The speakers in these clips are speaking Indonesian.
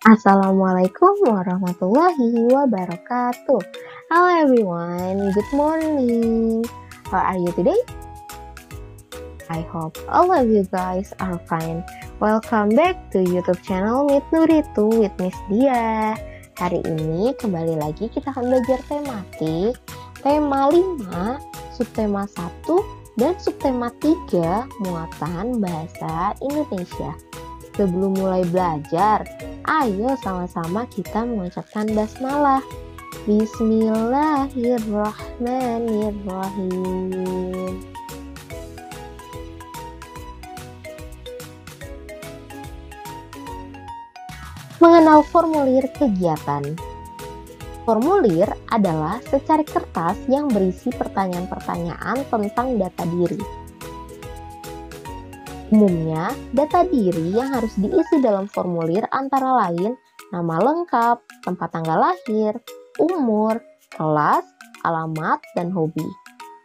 Assalamualaikum warahmatullahi wabarakatuh. Hello everyone, good morning. How are you today? I hope all of you guys are fine. Welcome back to YouTube channel Meet Nuritu with Miss Dia. Hari ini kembali lagi kita akan belajar tematik, tema 5, subtema 1, dan subtema 3 muatan bahasa Indonesia. Sebelum mulai belajar, ayo sama-sama kita mengucapkan basmalah. Bismillahirrahmanirrahim. Mengenal formulir kegiatan. Formulir adalah secari kertas yang berisi pertanyaan-pertanyaan tentang data diri. Umumnya, data diri yang harus diisi dalam formulir antara lain nama lengkap, tempat tanggal lahir, umur, kelas, alamat, dan hobi.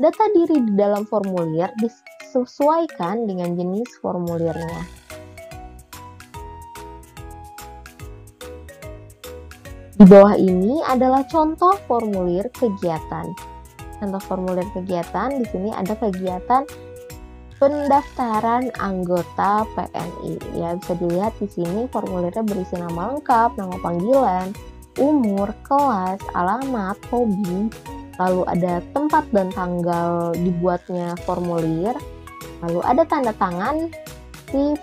Data diri di dalam formulir disesuaikan dengan jenis formulirnya. Di bawah ini adalah contoh formulir kegiatan. Contoh formulir kegiatan di sini ada kegiatan pendaftaran anggota PNI. Ya, bisa dilihat di sini formulirnya berisi nama lengkap, nama panggilan, umur, kelas, alamat, hobi, lalu ada tempat dan tanggal dibuatnya formulir, lalu ada tanda tangan si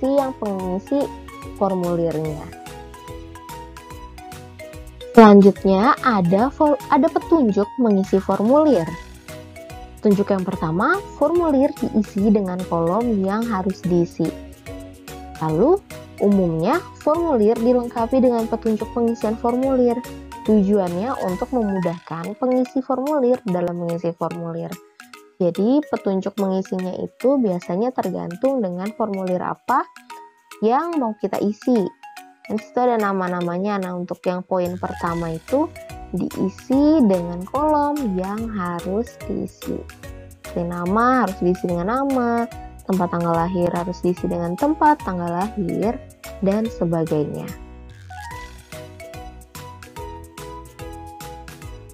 yang pengisi formulirnya. Selanjutnya ada petunjuk mengisi formulir. Petunjuk yang pertama, formulir diisi dengan kolom yang harus diisi. Lalu, umumnya formulir dilengkapi dengan petunjuk pengisian formulir. Tujuannya untuk memudahkan pengisi formulir dalam mengisi formulir. Jadi, petunjuk mengisinya itu biasanya tergantung dengan formulir apa yang mau kita isi. Di situ ada nama-namanya. Nah, untuk yang poin pertama itu diisi dengan kolom yang harus diisi. Seperti nama harus diisi dengan nama, tempat tanggal lahir harus diisi dengan tempat tanggal lahir, dan sebagainya.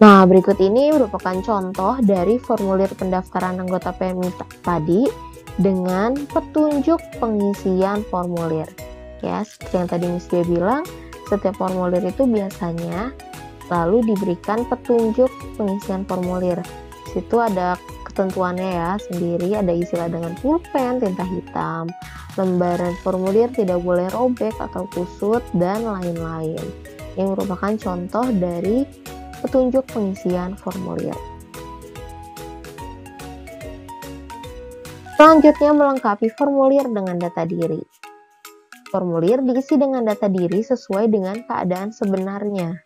Nah, berikut ini merupakan contoh dari formulir pendaftaran anggota PMI tadi dengan petunjuk pengisian formulir. Ya, seperti yang tadi Miss Dia bilang, setiap formulir itu biasanya lalu diberikan petunjuk pengisian formulir. Di situ ada ketentuannya ya sendiri, ada istilah dengan pulpen, tinta hitam, lembaran formulir tidak boleh robek atau kusut, dan lain-lain. Yang merupakan contoh dari petunjuk pengisian formulir. Selanjutnya melengkapi formulir dengan data diri. Formulir diisi dengan data diri sesuai dengan keadaan sebenarnya.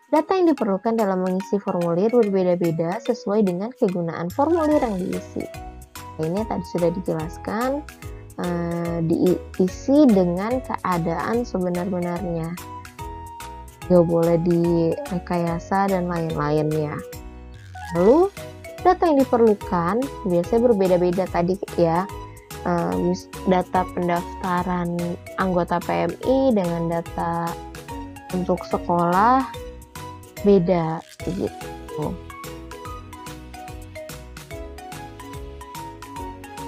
Data yang diperlukan dalam mengisi formulir berbeda-beda sesuai dengan kegunaan formulir yang diisi. Ini tadi sudah dijelaskan, diisi dengan keadaan sebenar-benarnya. Gak boleh direkayasa dan lain-lainnya. Lalu, data yang diperlukan biasanya berbeda-beda tadi ya. Data pendaftaran anggota PMI dengan data untuk sekolah beda gitu.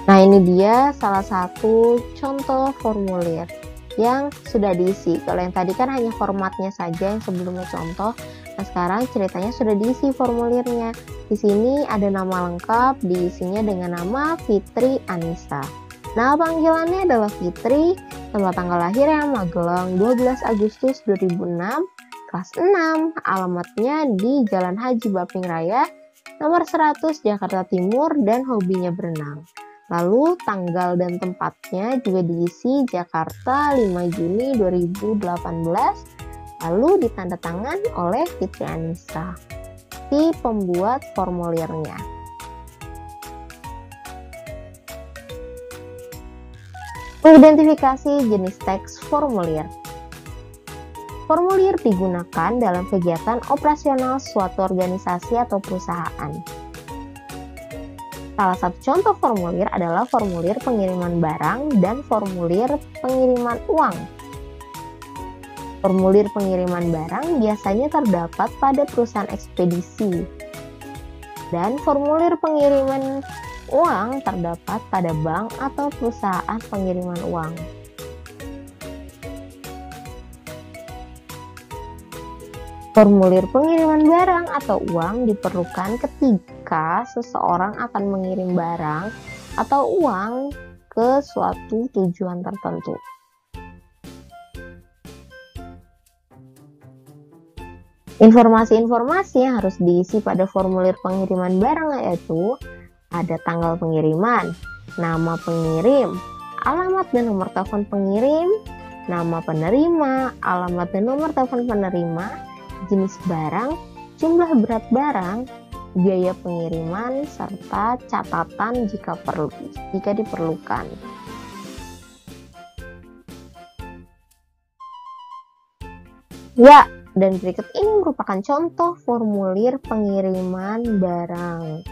Nah, ini dia salah satu contoh formulir yang sudah diisi. Kalau yang tadi kan hanya formatnya saja yang sebelumnya contoh. Nah, sekarang ceritanya sudah diisi formulirnya. Di sini ada nama lengkap, diisinya dengan nama Fitri Anissa. Nama panggilannya adalah Fitri, tempat tanggal lahirnya Magelang 12 Agustus 2006. Kelas 6, alamatnya di Jalan Haji Baping Raya, nomor 100 Jakarta Timur, dan hobinya berenang. Lalu tanggal dan tempatnya juga diisi Jakarta 5 Juni 2018, lalu ditandatangan oleh Fitri Anissa, si pembuat formulirnya. Mengidentifikasi jenis teks formulir. Formulir digunakan dalam kegiatan operasional suatu organisasi atau perusahaan. Salah satu contoh formulir adalah formulir pengiriman barang dan formulir pengiriman uang. Formulir pengiriman barang biasanya terdapat pada perusahaan ekspedisi, dan formulir pengiriman uang terdapat pada bank atau perusahaan pengiriman uang. Formulir pengiriman barang atau uang diperlukan ketika seseorang akan mengirim barang atau uang ke suatu tujuan tertentu. Informasi-informasi yang harus diisi pada formulir pengiriman barang yaitu ada tanggal pengiriman, nama pengirim, alamat dan nomor telepon pengirim, nama penerima, alamat dan nomor telepon penerima, jenis barang, jumlah berat barang, biaya pengiriman, serta catatan jika diperlukan. Ya, dan berikut ini merupakan contoh formulir pengiriman barang.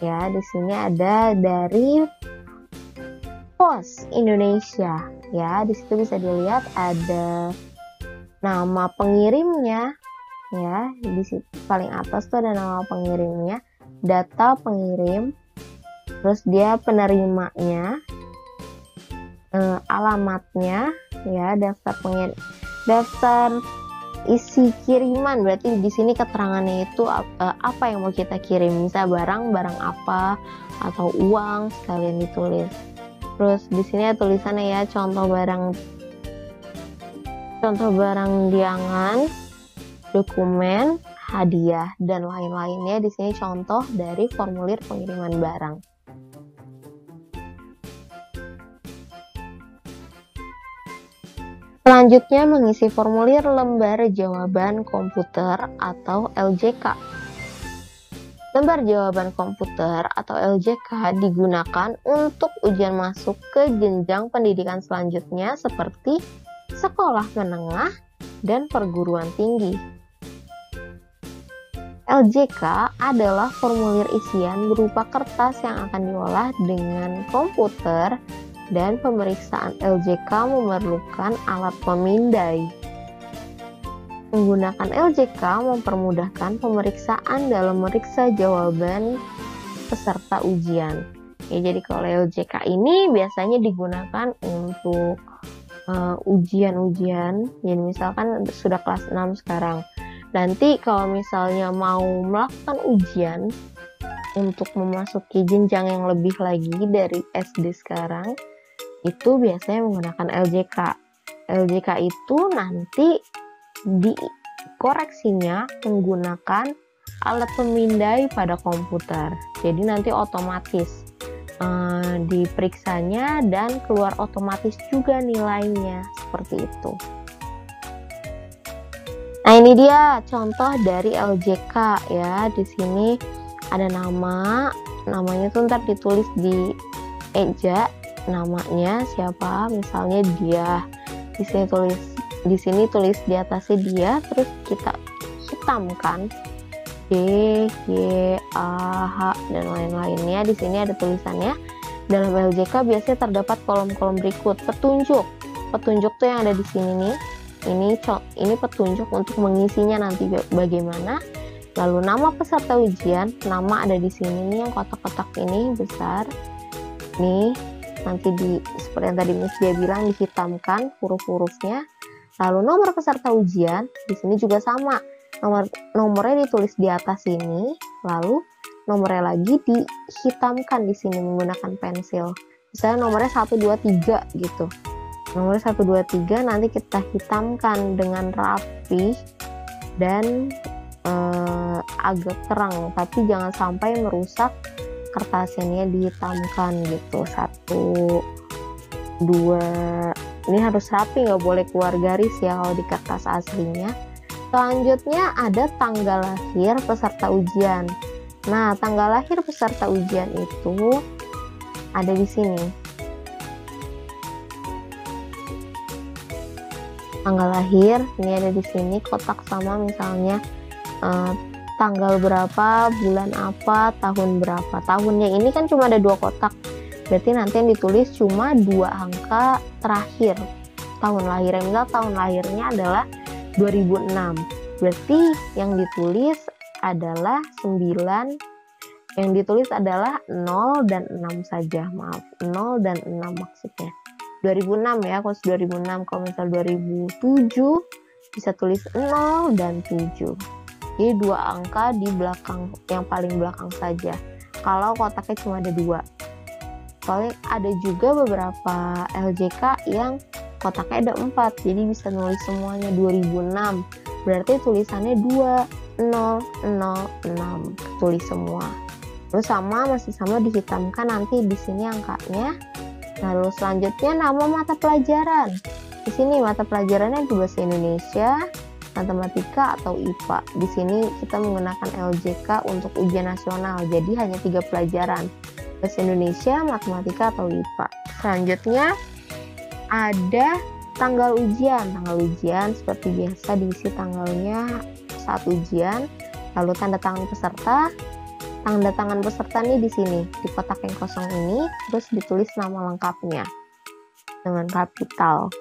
Ya, di sini ada dari Pos Indonesia. Ya, di situ bisa dilihat ada nama pengirimnya. Ya, di situ paling atas tuh ada nama pengirimnya, data pengirim, terus dia penerimanya, alamatnya, ya, daftar isi kiriman. Berarti di sini keterangannya itu apa yang mau kita kirim, misal barang apa atau uang sekalian ditulis. Terus di sini ada tulisannya ya, contoh barang diangan, dokumen, hadiah, dan lain-lainnya. Di sini contoh dari formulir pengiriman barang. Selanjutnya mengisi formulir lembar jawaban komputer atau LJK. Lembar jawaban komputer atau LJK digunakan untuk ujian masuk ke jenjang pendidikan selanjutnya seperti sekolah menengah dan perguruan tinggi. LJK adalah formulir isian berupa kertas yang akan diolah dengan komputer, dan pemeriksaan LJK memerlukan alat pemindai. Menggunakan LJK mempermudahkan pemeriksaan dalam memeriksa jawaban peserta ujian. Ya, jadi kalau LJK ini biasanya digunakan untuk ujian-ujian. Jadi misalkan sudah kelas 6 sekarang. Nanti kalau misalnya mau melakukan ujian untuk memasuki jenjang yang lebih lagi dari SD sekarang, itu biasanya menggunakan LJK. LJK itu nanti dikoreksinya menggunakan alat pemindai pada komputer. Jadi nanti otomatis diperiksanya dan keluar otomatis juga nilainya, seperti itu. Nah, ini dia contoh dari LJK ya. Di sini ada namanya tuh ntar ditulis di eja, namanya siapa, misalnya dia. Di sini tulis di atasnya dia, terus kita hitamkan D, Y, A, H, dan lain-lainnya. Di sini ada tulisannya. Dalam LJK biasanya terdapat kolom-kolom berikut. Petunjuk tuh yang ada di sini nih. Ini petunjuk untuk mengisinya nanti bagaimana. Lalu nama peserta ujian, nama ada di sini nih, yang kotak-kotak ini besar. Nih, nanti seperti yang tadi Miss dia bilang, dihitamkan huruf-hurufnya. Lalu nomor peserta ujian, di sini juga sama. Nomornya ditulis di atas sini, lalu nomornya lagi dihitamkan di sini menggunakan pensil. Misalnya nomornya 1, 2, 3 gitu. Nomornya 1, 2, 3 nanti kita hitamkan dengan rapi dan agak terang, tapi jangan sampai merusak kertasnya, dihitamkan gitu. 1, 2, ini harus rapi, nggak boleh keluar garis ya kalau di kertas aslinya. Selanjutnya ada tanggal lahir peserta ujian. Nah, tanggal lahir peserta ujian itu ada di sini. Tanggal lahir ini ada di sini, kotak sama misalnya tanggal berapa, bulan apa, tahun berapa. Tahunnya ini kan cuma ada 2 kotak, berarti nanti yang ditulis cuma 2 angka terakhir. tahun lahirnya. Misal tahun lahirnya adalah 2006. Berarti yang ditulis adalah 9, yang ditulis adalah 0 dan 6 saja. Maaf, 0 dan 6 maksudnya. 2006 ya, kalau 2006. Kalau misal 2007 bisa tulis 0 dan 7. Jadi 2 angka di belakang, yang paling belakang saja. Kalau kotaknya cuma ada 2. Soalnya ada juga beberapa LJK yang kotaknya ada 4, jadi bisa nulis semuanya 2006. Berarti tulisannya 2006, tulis semua. Terus masih sama dihitamkan nanti di sini angkanya. Lalu selanjutnya nama mata pelajaran. Di sini mata pelajarannya bahasa Indonesia, matematika atau IPA. Di sini kita menggunakan LJK untuk ujian nasional, jadi hanya 3 pelajaran. Bahasa Indonesia, matematika atau IPA. Selanjutnya ada tanggal ujian. Tanggal ujian seperti biasa diisi tanggalnya saat ujian. Lalu tanda tangan peserta. Tanda tangan peserta nih di sini, di kotak yang kosong ini, terus ditulis nama lengkapnya dengan kapital.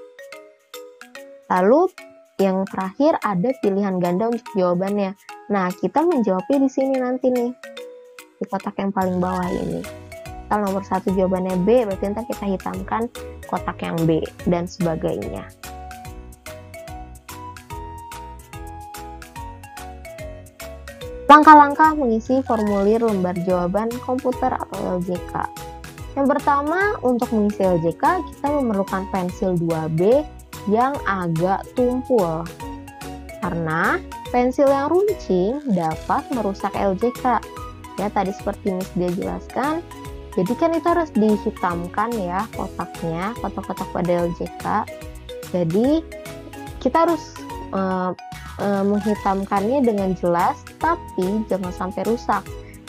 Lalu yang terakhir ada pilihan ganda untuk jawabannya. Nah, kita menjawabnya di sini nanti nih, di kotak yang paling bawah ini. Kalau nomor 1 jawabannya B, berarti nanti kita hitamkan kotak yang B, dan sebagainya. Langkah-langkah mengisi formulir lembar jawaban komputer atau LJK. Yang pertama, untuk mengisi LJK, kita memerlukan pensil 2B yang agak tumpul. Karena pensil yang runcing dapat merusak LJK. Ya, tadi seperti Miss dia jelaskan, jadi kan itu harus dihitamkan ya kotaknya, kotak-kotak pada LJK. Jadi kita harus menghitamkannya dengan jelas, tapi jangan sampai rusak.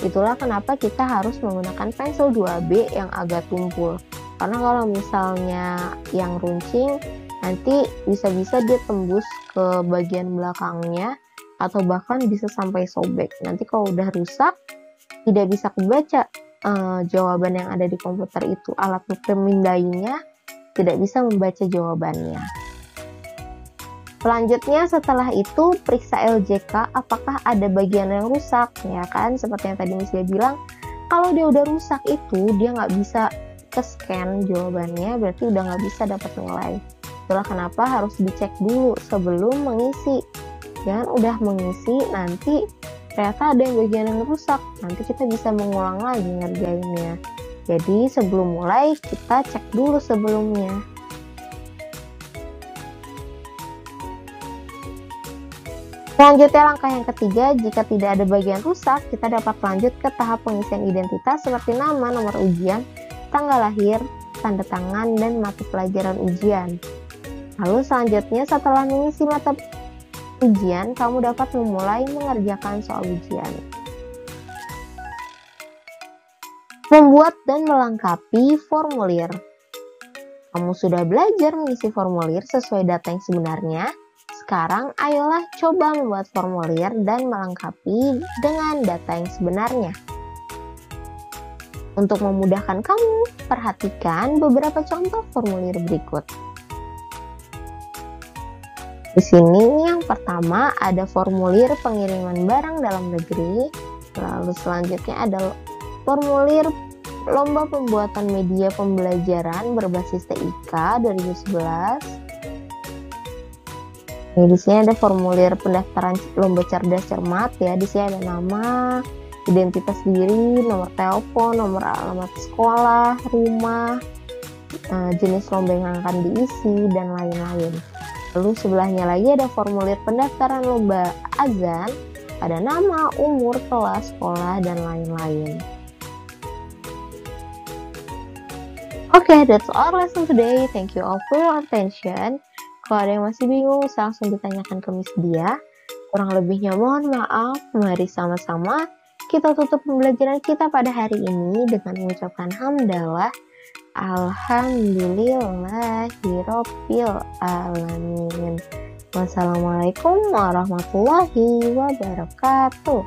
Itulah kenapa kita harus menggunakan pensil 2B yang agak tumpul. Karena kalau misalnya yang runcing, nanti bisa-bisa dia tembus ke bagian belakangnya, atau bahkan bisa sampai sobek. Nanti kalau udah rusak, tidak bisa kebaca jawaban yang ada di komputer itu. Alat pemindainya tidak bisa membaca jawabannya. Selanjutnya setelah itu periksa LJK apakah ada bagian yang rusak, ya kan? Seperti yang tadi Miss dia bilang, kalau dia udah rusak itu dia nggak bisa ke-scan jawabannya, berarti udah nggak bisa dapat nilai. Itulah kenapa harus dicek dulu sebelum mengisi. Jangan udah mengisi nanti ternyata ada yang bagian yang rusak, nanti kita bisa mengulang lagi ngerjainnya. Jadi sebelum mulai kita cek dulu sebelumnya. Selanjutnya langkah yang ketiga, jika tidak ada bagian rusak, kita dapat lanjut ke tahap pengisian identitas seperti nama, nomor ujian, tanggal lahir, tanda tangan, dan mata pelajaran ujian. Lalu selanjutnya setelah mengisi mata ujian, kamu dapat memulai mengerjakan soal ujian. Membuat dan melengkapi formulir. Kamu sudah belajar mengisi formulir sesuai data yang sebenarnya. Sekarang ayolah coba membuat formulir dan melengkapi dengan data yang sebenarnya. Untuk memudahkan kamu, perhatikan beberapa contoh formulir berikut. Di sini yang pertama ada formulir pengiriman barang dalam negeri, lalu selanjutnya ada formulir lomba pembuatan media pembelajaran berbasis TIK 2011. Di sini ada formulir pendaftaran lomba cerdas cermat ya. Di sini ada nama, identitas diri, nomor telepon, nomor alamat sekolah, rumah, jenis lomba yang akan diisi, dan lain-lain. Lalu sebelahnya lagi ada formulir pendaftaran lomba azan, ada nama, umur, kelas, sekolah, dan lain-lain. Okay, that's all lesson today. Thank you all for your attention. Kalau ada yang masih bingung, bisa langsung ditanyakan ke Miss Dia. Kurang lebihnya mohon maaf. Mari sama-sama kita tutup pembelajaran kita pada hari ini dengan mengucapkan hamdalah. Alhamdulillahirabbil alamin. Wassalamualaikum warahmatullahi wabarakatuh.